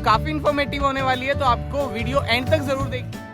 काफी इन्फॉर्मेटिव होने वाली है, तो आपको वीडियो एंड तक जरूर देखिए।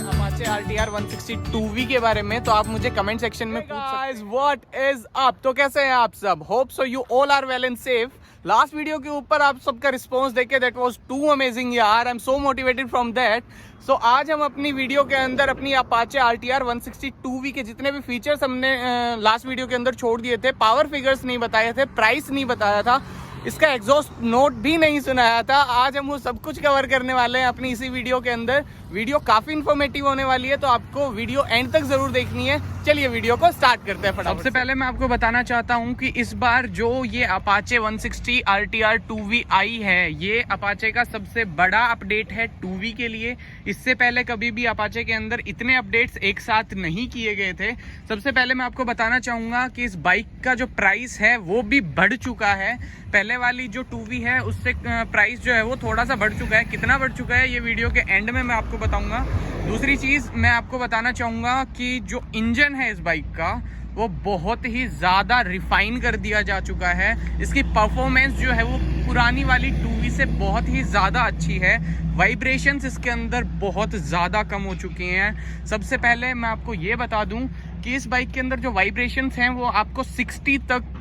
अपाचे RTR 160 2V के बारे में तो आप मुझे कमेंट सेक्शन में पूछ सकते हैं। व्हाट इज अप, तो कैसे हैं आप सब? Hope so you all are well and safe. Last video के ऊपर आप सबका रिस्पॉन्स देखे, दैट वाज टू अमेजिंग यार, I am so motivated from that. So आज हम अपनी वीडियो के अंदर अपनी अपाचे RTR 160 2V के जितने भी फीचर्स हमने लास्ट वीडियो के अंदर छोड़ दिए थे, पावर फिगर्स नहीं बताए थे, प्राइस नहीं बताया था, इसका एग्जॉस्ट नोट भी नहीं सुनाया था, आज हम वो सब कुछ कवर करने वाले हैं अपनी इसी वीडियो के अंदर। वीडियो काफी इन्फॉर्मेटिव होने वाली है, तो आपको वीडियो एंड तक जरूर देखनी है। चलिए वीडियो को स्टार्ट करते हैं फटाफट। सबसे पहले मैं आपको बताना चाहता हूं कि इस बार जो ये अपाचे 160 RTR 2V आई है, ये अपाचे का सबसे बड़ा अपडेट है 2V के लिए। इससे पहले कभी भी अपाचे के अंदर इतने अपडेट्स एक साथ नहीं किए गए थे। सबसे पहले मैं आपको बताना चाहूंगा कि इस बाइक का जो प्राइस है वो भी बढ़ चुका है। पहले वाली जो 2V है उससे प्राइस जो है वो थोड़ा सा बढ़ चुका है। कितना बढ़ चुका है ये वीडियो के एंड में मैं आपको बताऊंगा। दूसरी चीज मैं आपको बताना चाहूंगा कि जो इंजन है इस बाइक का वो बहुत ही ज़्यादा रिफाइन कर दिया जा चुका है। इसकी परफॉर्मेंस जो है वो पुरानी वाली 2V से बहुत ही ज़्यादा अच्छी है। वाइब्रेशंस इसके अंदर बहुत ज़्यादा कम हो चुकी हैं। सबसे पहले मैं आपको ये बता दूं कि इस बाइक के अंदर जो वाइब्रेशंस हैं वो आपको 60 तक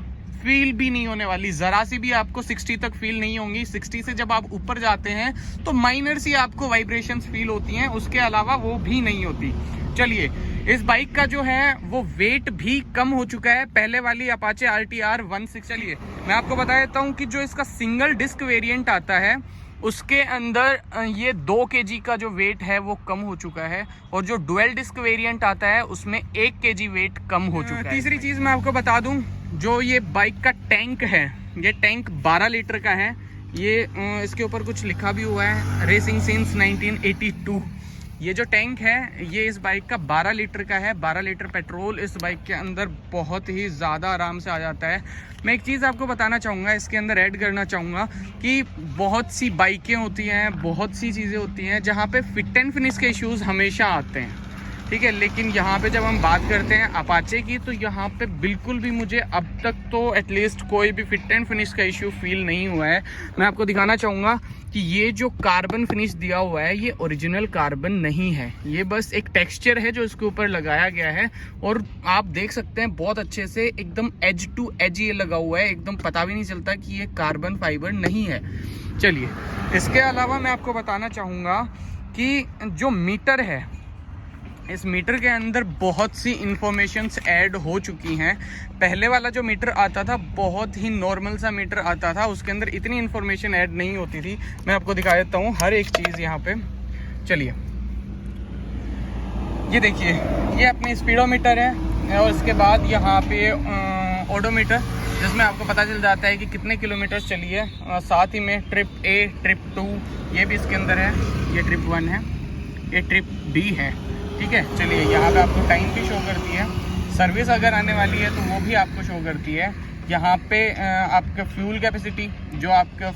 फील भी नहीं होने वाली, ज़रा सी भी आपको 60 तक फील नहीं होंगी। 60 से जब आप ऊपर जाते हैं तो माइनर सी आपको वाइब्रेशंस फील होती हैं, उसके अलावा वो भी नहीं होती। चलिए, इस बाइक का जो है वो वेट भी कम हो चुका है पहले वाली अपाचे RTR 160। चलिए मैं आपको बता देता हूँ कि जो इसका सिंगल डिस्क वेरिएंट आता है उसके अंदर ये 2 kg का जो वेट है वो कम हो चुका है, और जो डुअल डिस्क वेरिएंट आता है उसमें 1 kg वेट कम हो चुका है। तीसरी चीज़ मैं आपको बता दूं, जो ये बाइक का टैंक है, ये टैंक 12 लीटर का है। ये इसके ऊपर कुछ लिखा भी हुआ है, रेसिंग सिंस 1982। ये जो टैंक है ये इस बाइक का 12 लीटर का है। 12 लीटर पेट्रोल इस बाइक के अंदर बहुत ही ज़्यादा आराम से आ जाता है। मैं एक चीज़ आपको बताना चाहूँगा, इसके अंदर ऐड करना चाहूँगा कि बहुत सी बाइकें होती हैं, बहुत सी चीज़ें होती हैं जहाँ पे फिट एंड फिनिश के इश्यूज़ हमेशा आते हैं, ठीक है। लेकिन यहाँ पे जब हम बात करते हैं अपाचे की, तो यहाँ पे बिल्कुल भी मुझे अब तक तो एटलीस्ट कोई भी फिट एंड फिनिश का इश्यू फील नहीं हुआ है। मैं आपको दिखाना चाहूँगा कि ये जो कार्बन फिनिश दिया हुआ है ये ओरिजिनल कार्बन नहीं है, ये बस एक टेक्सचर है जो इसके ऊपर लगाया गया है। और आप देख सकते हैं बहुत अच्छे से एकदम एज टू एज ये लगा हुआ है, एकदम पता भी नहीं चलता कि ये कार्बन फाइबर नहीं है। चलिए, इसके अलावा मैं आपको बताना चाहूँगा कि जो मीटर है, इस मीटर के अंदर बहुत सी इंफॉर्मेशंस ऐड हो चुकी हैं। पहले वाला जो मीटर आता था बहुत ही नॉर्मल सा मीटर आता था, उसके अंदर इतनी इंफॉर्मेशन ऐड नहीं होती थी। मैं आपको दिखा देता हूँ हर एक चीज़ यहाँ पे। चलिए, ये देखिए, ये अपनी स्पीडोमीटर है, और इसके बाद यहाँ पे ओडोमीटर, जिसमें आपको पता चल जाता है कि कितने किलोमीटर चली है। साथ ही में ट्रिप A, ट्रिप 2 ये भी इसके अंदर है। ये ट्रिप 1 है, ये ट्रिप B है, ठीक है। चलिए, यहाँ पे आपको टाइम भी शो करती है, सर्विस अगर आने वाली है तो वो भी आपको शो करती है। यहाँ पे आपका फ्यूल कैपेसिटी, जो आपका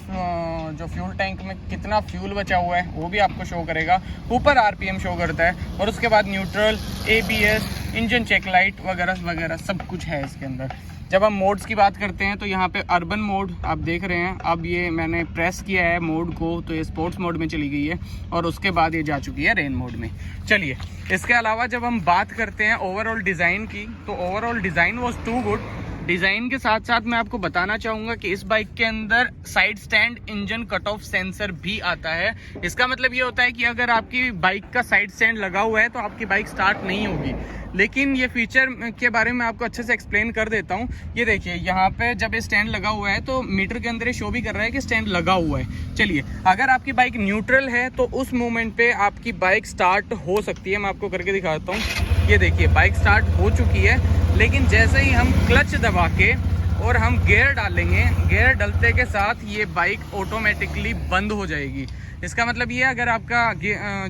जो फ्यूल टैंक में कितना फ्यूल बचा हुआ है वो भी आपको शो करेगा। ऊपर RPM शो करता है, और उसके बाद neutral, ABS, engine check light वगैरह वगैरह सब कुछ है इसके अंदर। जब हम मोड्स की बात करते हैं तो यहाँ पे अर्बन मोड आप देख रहे हैं, अब ये मैंने प्रेस किया है मोड को तो ये स्पोर्ट्स मोड में चली गई है, और उसके बाद ये जा चुकी है रेन मोड में। चलिए, इसके अलावा जब हम बात करते हैं ओवरऑल डिज़ाइन की, तो overall design was too good. Design के साथ साथ मैं आपको बताना चाहूँगा कि इस बाइक के अंदर side stand engine cut off sensor भी आता है। इसका मतलब ये होता है कि अगर आपकी बाइक का साइड स्टैंड लगा हुआ है तो आपकी बाइक स्टार्ट नहीं होगी। लेकिन ये फीचर के बारे में आपको अच्छे से एक्सप्लेन कर देता हूँ। ये देखिए, यहाँ पे जब ये स्टैंड लगा हुआ है तो मीटर के अंदर ये शो भी कर रहा है कि स्टैंड लगा हुआ है। चलिए, अगर आपकी बाइक न्यूट्रल है तो उस मोमेंट पे आपकी बाइक स्टार्ट हो सकती है। मैं आपको करके दिखाता हूँ। ये देखिए, बाइक स्टार्ट हो चुकी है, लेकिन जैसे ही हम क्लच दबा के और हम गियर डालेंगे, गियर डलते के साथ ये बाइक ऑटोमेटिकली बंद हो जाएगी। इसका मतलब ये, अगर आपका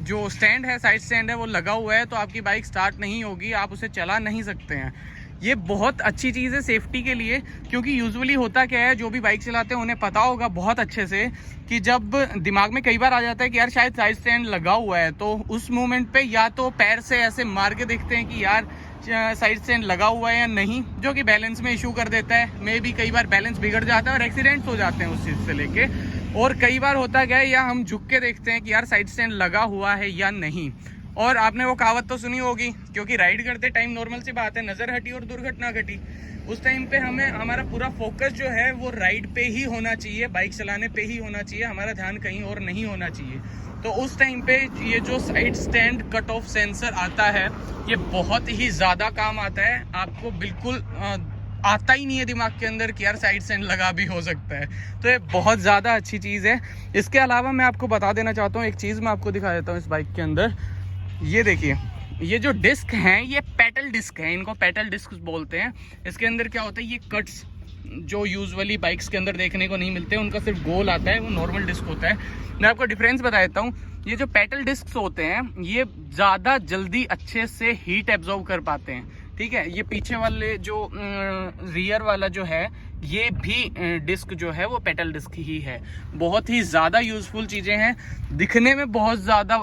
जो स्टैंड है, साइड स्टैंड है, वो लगा हुआ है तो आपकी बाइक स्टार्ट नहीं होगी, आप उसे चला नहीं सकते हैं। ये बहुत अच्छी चीज़ है सेफ्टी के लिए, क्योंकि यूजुअली होता क्या है, जो भी बाइक चलाते हैं उन्हें पता होगा बहुत अच्छे से कि जब दिमाग में कई बार आ जाता है कि यार शायद साइड स्टैंड लगा हुआ है, तो उस मोमेंट पे या तो पैर से ऐसे मार के देखते हैं कि यार साइड स्टैंड लगा हुआ है या नहीं, जो कि बैलेंस में इशू कर देता है। मे भी कई बार बैलेंस बिगड़ जाता है और एक्सीडेंट्स हो जाते हैं उस चीज़ से लेके। और कई बार होता क्या है, या हम झुक के देखते हैं कि यार साइड स्टैंड लगा हुआ है या नहीं। और आपने वो कहावत तो सुनी होगी, क्योंकि राइड करते टाइम नॉर्मल सी बात है, नज़र हटी और दुर्घटना घटी। उस टाइम पे हमें हमारा पूरा फोकस जो है वो राइड पे ही होना चाहिए, बाइक चलाने पे ही होना चाहिए, हमारा ध्यान कहीं और नहीं होना चाहिए। तो उस टाइम पे ये जो side stand cut off sensor आता है, ये बहुत ही ज़्यादा काम आता है। आपको बिल्कुल आता ही नहीं है दिमाग के अंदर कि यार साइड स्टैंड लगा भी हो सकता है। तो ये बहुत ज़्यादा अच्छी चीज़ है। इसके अलावा मैं आपको बता देना चाहता हूँ, एक चीज़ मैं आपको दिखा देता हूँ इस बाइक के अंदर। ये देखिए, ये जो डिस्क हैं ये पेटल डिस्क हैं, इनको पेटल डिस्क बोलते हैं। इसके अंदर क्या होता है, ये कट्स जो यूजुअली बाइक्स के अंदर देखने को नहीं मिलते, उनका सिर्फ गोल आता है, वो नॉर्मल डिस्क होता है। मैं आपको डिफरेंस बता देता हूँ। ये जो पेटल डिस्क होते हैं ये ज़्यादा जल्दी अच्छे से हीट एब्जॉर्ब कर पाते हैं, ठीक है। ये पीछे वाले जो रियर वाला जो है, ये भी डिस्क जो है वो पेटल डिस्क ही है। बहुत ही ज़्यादा यूज़फुल चीज़ें हैं, दिखने में बहुत ज़्यादा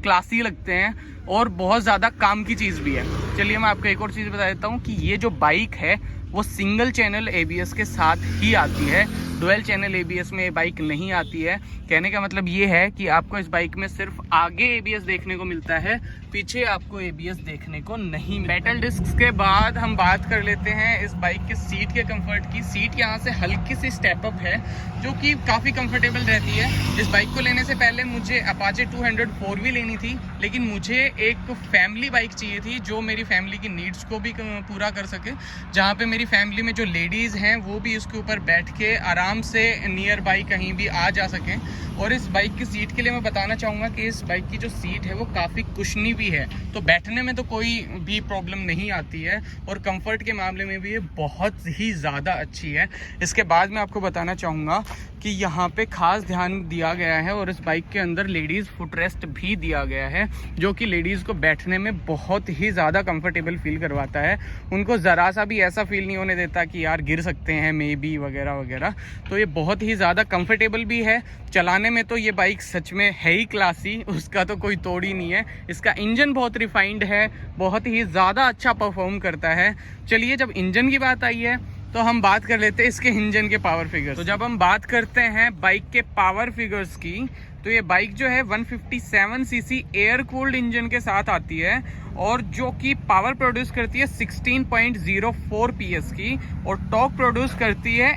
क्लासी लगते हैं और बहुत ज़्यादा काम की चीज़ भी है। चलिए मैं आपको एक और चीज़ बता देता हूँ कि ये जो बाइक है वो सिंगल चैनल ABS के साथ ही आती है, डुअल चैनल ABS में ये बाइक नहीं आती है। कहने का मतलब ये है कि आपको इस बाइक में सिर्फ आगे ABS देखने को मिलता है, पीछे आपको ABS देखने को नहीं मिलता। मेटल डिस्क के बाद हम बात कर लेते हैं इस बाइक के सीट के कंफर्ट की। सीट यहाँ से हल्की सी स्टेप अप है, जो कि काफ़ी कंफर्टेबल रहती है। इस बाइक को लेने से पहले मुझे अपाचे 200 4V लेनी थी, लेकिन मुझे एक फैमिली बाइक चाहिए थी जो मेरी फैमिली की नीड्स को भी पूरा कर सके, जहाँ पे मेरी फैमिली में जो लेडीज़ हैं वो भी इसके ऊपर बैठ के आराम से नियर बाई कहीं भी आ जा सकें। और इस बाइक की सीट के लिए मैं बताना चाहूँगा कि इस बाइक की जो सीट है वो काफ़ी कुशनी भी है, तो बैठने में तो कोई भी प्रॉब्लम नहीं आती है, और कंफर्ट के मामले में भी ये बहुत ही ज़्यादा अच्छी है। इसके बाद मैं आपको बताना चाहूँगा कि यहाँ पे खास ध्यान दिया गया है और इस बाइक के अंदर लेडीज़ फुटरेस्ट भी दिया गया है, जो कि लेडीज़ को बैठने में बहुत ही ज़्यादा कंफर्टेबल फील करवाता है। उनको ज़रा सा भी ऐसा फील नहीं होने देता कि यार गिर सकते हैं मे बी वगैरह वगैरह। तो ये बहुत ही ज़्यादा कंफर्टेबल भी है। चलाने में तो ये बाइक सच में है ही क्लासी, उसका तो कोई तोड़ ही नहीं है। इसका इंजन बहुत रिफाइंड है, बहुत ही ज़्यादा अच्छा परफॉर्म करता है। चलिए, जब इंजन की बात आई है तो हम बात कर लेते हैं इसके इंजन के पावर फिगर्स। तो जब हम बात करते हैं बाइक के पावर फिगर्स की, तो ये बाइक जो है 157 सीसी एयर कूल्ड इंजन के साथ आती है, और जो कि पावर प्रोड्यूस करती है 16.04 PS की, और टॉर्क प्रोड्यूस करती है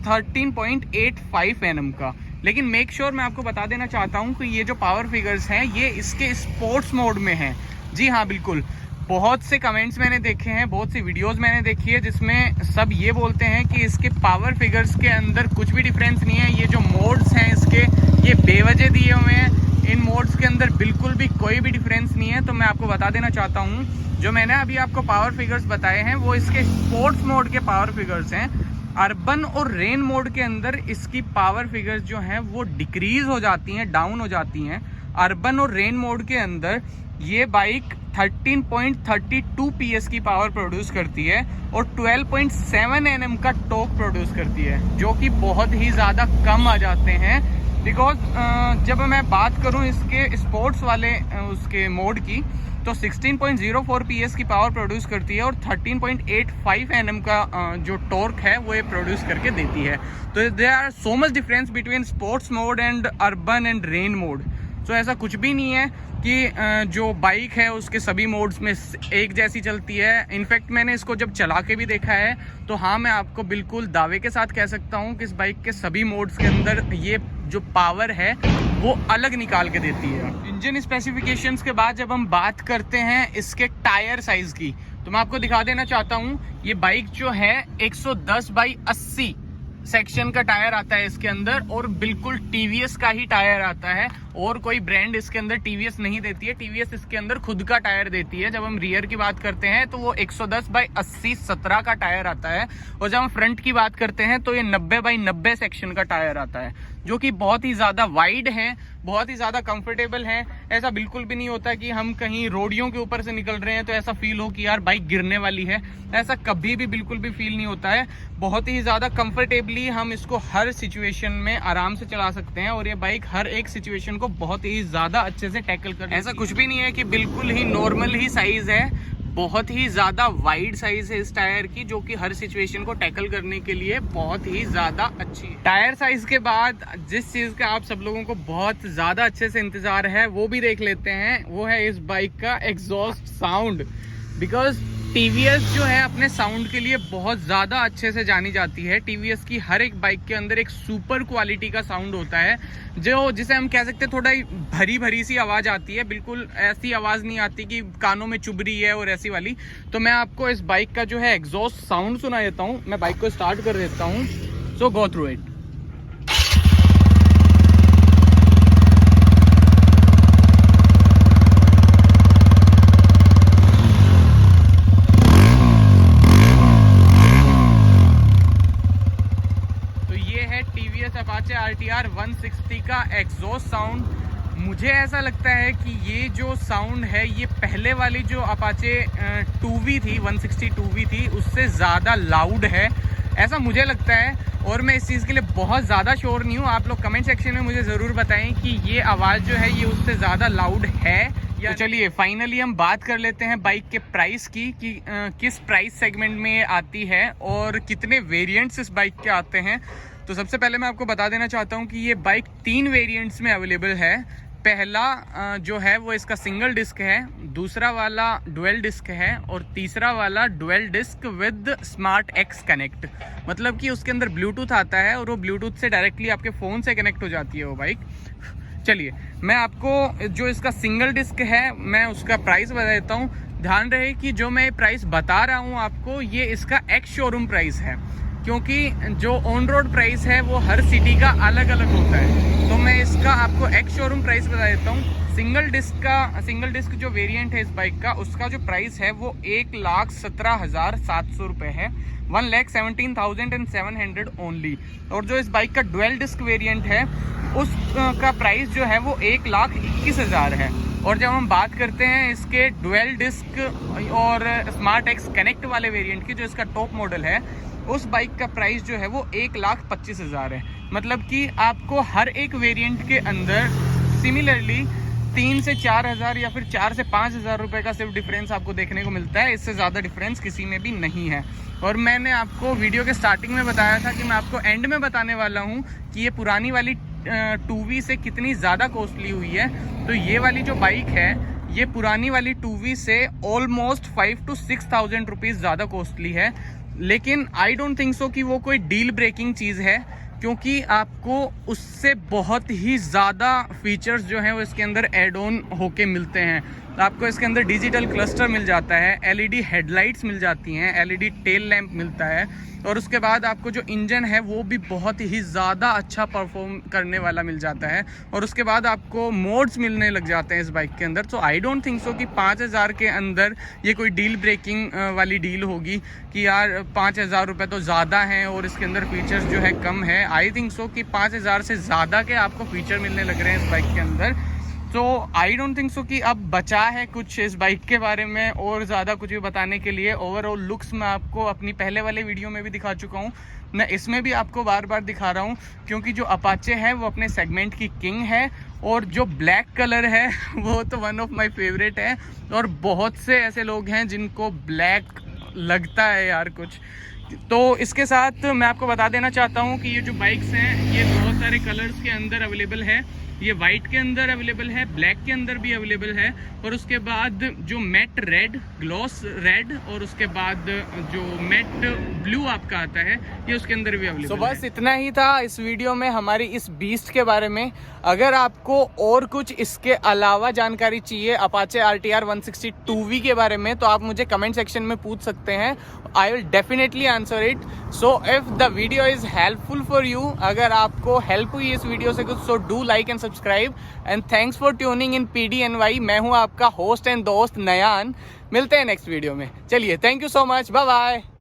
13.85 Nm का। लेकिन मेक श्योर मैं आपको बता देना चाहता हूँ कि ये जो पावर फिगर्स हैं ये इसके स्पोर्ट्स मोड में हैं। जी हाँ, बिल्कुल। बहुत से कमेंट्स मैंने देखे हैं, बहुत सी वीडियोस मैंने देखी है जिसमें सब ये बोलते हैं कि इसके पावर फिगर्स के अंदर कुछ भी डिफरेंस नहीं है, ये जो मोड्स हैं इसके ये बेवजह दिए हुए हैं, इन मोड्स के अंदर बिल्कुल भी कोई भी डिफरेंस नहीं है। तो मैं आपको बता देना चाहता हूँ, जो मैंने अभी आपको पावर फिगर्स बताए हैं वो इसके स्पोर्ट्स मोड के पावर फिगर्स हैं। अर्बन और रेन मोड के अंदर इसकी पावर फिगर्स जो हैं वो डिक्रीज हो जाती हैं, डाउन हो जाती हैं। अर्बन और रेन मोड के अंदर ये बाइक 13.32 PS की पावर प्रोड्यूस करती है और 12.7 Nm का टॉर्क प्रोड्यूस करती है, जो कि बहुत ही ज़्यादा कम आ जाते हैं। बिकॉज जब मैं बात करूं इसके स्पोर्ट्स वाले उसके मोड की, तो 16.04 PS की पावर प्रोड्यूस करती है और 13.85 Nm का जो टॉर्क है वो ये प्रोड्यूस करके देती है। तो there are so much difference between sports mode and urban and rain mode. तो ऐसा कुछ भी नहीं है कि जो बाइक है उसके सभी मोड्स में एक जैसी चलती है। इनफैक्ट मैंने इसको जब चला के भी देखा है, तो हाँ, मैं आपको बिल्कुल दावे के साथ कह सकता हूँ कि इस बाइक के सभी मोड्स के अंदर ये जो पावर है वो अलग निकाल के देती है। इंजन स्पेसिफिकेशंस के बाद जब हम बात करते हैं इसके टायर साइज की, तो मैं आपको दिखा देना चाहता हूँ। ये बाइक जो है 110/80 सेक्शन का टायर आता है इसके अंदर, और बिल्कुल TVS का ही टायर आता है, और कोई ब्रांड इसके अंदर TVS नहीं देती है। TVS इसके अंदर खुद का टायर देती है। जब हम रियर की बात करते हैं तो वो 110/80 17 का टायर आता है, और जब हम फ्रंट की बात करते हैं तो ये 90/90 सेक्शन का टायर आता है, जो कि बहुत ही ज़्यादा वाइड है, बहुत ही ज़्यादा कंफर्टेबल है। ऐसा बिल्कुल भी नहीं होता कि हम कहीं रोडियों के ऊपर से निकल रहे हैं तो ऐसा फील हो कि यार बाइक गिरने वाली है, ऐसा कभी भी बिल्कुल भी फील नहीं होता है। बहुत ही ज़्यादा कंफर्टेबली हम इसको हर सिचुएशन में आराम से चला सकते हैं, और ये बाइक हर एक सिचुएशन को बहुत ही ज़्यादा अच्छे से टैकल कर। ऐसा कुछ भी नहीं है कि बिल्कुल ही नॉर्मल ही साइज़ है, बहुत ही ज़्यादा वाइड साइज है इस टायर की, जो कि हर सिचुएशन को टैकल करने के लिए बहुत ही ज़्यादा अच्छी है। टायर साइज के बाद जिस चीज़ का आप सब लोगों को बहुत ज़्यादा अच्छे से इंतज़ार है वो भी देख लेते हैं, वो है इस बाइक का एग्जॉस्ट साउंड। बिकॉज TVS जो है अपने साउंड के लिए बहुत ज़्यादा अच्छे से जानी जाती है। TVS की हर एक बाइक के अंदर एक सुपर क्वालिटी का साउंड होता है, जो जिसे हम कह सकते हैं थोड़ा भरी भरी सी आवाज़ आती है। बिल्कुल ऐसी आवाज़ नहीं आती कि कानों में चुभ रही है और ऐसी वाली। तो मैं आपको इस बाइक का जो है एग्जॉस्ट साउंड सुना देता हूँ। मैं बाइक को स्टार्ट कर देता हूँ, so go through it. TVS Apache RTR 160 का एग्जॉस्ट साउंड। मुझे ऐसा लगता है कि ये जो साउंड है ये पहले वाली जो Apache 2V थी, 160 2V थी, उससे ज़्यादा लाउड है, ऐसा मुझे लगता है। और मैं इस चीज़ के लिए बहुत ज़्यादा श्योर नहीं हूँ। आप लोग कमेंट सेक्शन में मुझे ज़रूर बताएं कि ये आवाज़ जो है ये उससे ज़्यादा लाउड है या। तो चलिए फाइनली हम बात कर लेते हैं बाइक के प्राइस की कि किस प्राइस सेगमेंट में आती है और कितने वेरिएंट्स इस बाइक के आते हैं। तो सबसे पहले मैं आपको बता देना चाहता हूँ कि ये बाइक 3 वेरिएंट्स में अवेलेबल है। पहला जो है वो इसका सिंगल डिस्क है, दूसरा वाला डुअल डिस्क है और तीसरा वाला dual disc with smart X connect. मतलब कि उसके अंदर ब्लूटूथ आता है और वो ब्लूटूथ से डायरेक्टली आपके फ़ोन से कनेक्ट हो जाती है वो बाइक। चलिए मैं आपको जो इसका सिंगल डिस्क है मैं उसका प्राइस बता देता हूँ। ध्यान रहे कि जो मैं प्राइस बता रहा हूँ आपको ये इसका एक्स शोरूम प्राइस है, क्योंकि जो ऑन रोड प्राइस है वो हर सिटी का अलग अलग होता है। तो मैं इसका आपको एक्स शोरूम प्राइस बता देता हूँ। सिंगल डिस्क जो वेरिएंट है इस बाइक का, उसका जो प्राइस है वो 1,17,700 रुपये है, 1,17,700 ओनली। और जो इस बाइक का डुअल डिस्क वेरिएंट है उसका प्राइस जो है वो 1,21,000 है। और जब हम बात करते हैं इसके डुअल डिस्क और स्मार्ट एक्स कनेक्ट वाले वेरिएंट की, जो इसका टॉप मॉडल है, उस बाइक का प्राइस जो है वो 1,25,000 है। मतलब कि आपको हर एक वेरिएंट के अंदर सिमिलरली 3 से 4,000 या फिर 4 से 5,000 रुपये का सिर्फ डिफरेंस आपको देखने को मिलता है। इससे ज़्यादा डिफरेंस किसी में भी नहीं है। और मैंने आपको वीडियो के स्टार्टिंग में बताया था कि मैं आपको एंड में बताने वाला हूँ कि ये पुरानी वाली 2V से कितनी ज़्यादा कॉस्टली हुई है। तो ये वाली जो बाइक है ये पुरानी वाली 2V से ऑलमोस्ट 5,000 to 6,000 रुपीज़ ज़्यादा कॉस्टली है। लेकिन आई डोंट थिंक सो कि वो कोई डील ब्रेकिंग चीज़ है, क्योंकि आपको उससे बहुत ही ज़्यादा फीचर्स जो हैं वो इसके अंदर एड ऑन होके मिलते हैं। आपको इसके अंदर डिजिटल क्लस्टर मिल जाता है, LED हेडलाइट्स मिल जाती हैं, LED टेल लैंप मिलता है, और उसके बाद आपको जो इंजन है वो भी बहुत ही ज़्यादा अच्छा परफॉर्म करने वाला मिल जाता है। और उसके बाद आपको मोड्स मिलने लग जाते हैं इस बाइक के अंदर। तो आई डोंट थिंक सो कि 5,000 के अंदर ये कोई डील ब्रेकिंग वाली डील होगी कि यार 5,000 रुपये तो ज़्यादा हैं और इसके अंदर फीचर्स जो है कम है। आई थिंक सो कि 5,000 से ज़्यादा के आपको फीचर मिलने लग रहे हैं इस बाइक के अंदर। तो आई डोंट थिंक सो कि अब बचा है कुछ इस बाइक के बारे में और ज़्यादा कुछ भी बताने के लिए। ओवरऑल लुक्स मैं आपको अपनी पहले वाले वीडियो में भी दिखा चुका हूँ, मैं इसमें भी आपको बार बार दिखा रहा हूँ, क्योंकि जो अपाचे है वो अपने सेगमेंट की किंग है। और जो ब्लैक कलर है वो तो वन ऑफ माई फेवरेट है। और बहुत से ऐसे लोग हैं जिनको ब्लैक लगता है यार कुछ। तो इसके साथ मैं आपको बता देना चाहता हूँ कि ये जो बाइक्स हैं ये बहुत सारे कलर्स के अंदर अवेलेबल है। ये वाइट के अंदर अवेलेबल है, ब्लैक के अंदर भी अवेलेबल है, और उसके बाद जो मैट रेड, ग्लॉस रेड, और उसके बाद जो मैट ब्लू आपका आता है ये उसके अंदर भी अवेलेबल है। तो बस इतना ही था इस वीडियो में हमारी इस बीस्ट के बारे में। अगर आपको और कुछ इसके अलावा जानकारी चाहिए अपाचे RTR 160 2V के बारे में, तो आप मुझे कमेंट सेक्शन में पूछ सकते हैं। I will definitely answer it. So if the video is helpful for you, अगर आपको हेल्प हुई इस वीडियो से कुछ, so do like and subscribe and thanks for tuning in PDNY। मैं हूं आपका होस्ट एंड दोस्त नयान। मिलते हैं नेक्स्ट वीडियो में। चलिए, thank you so much, bye bye.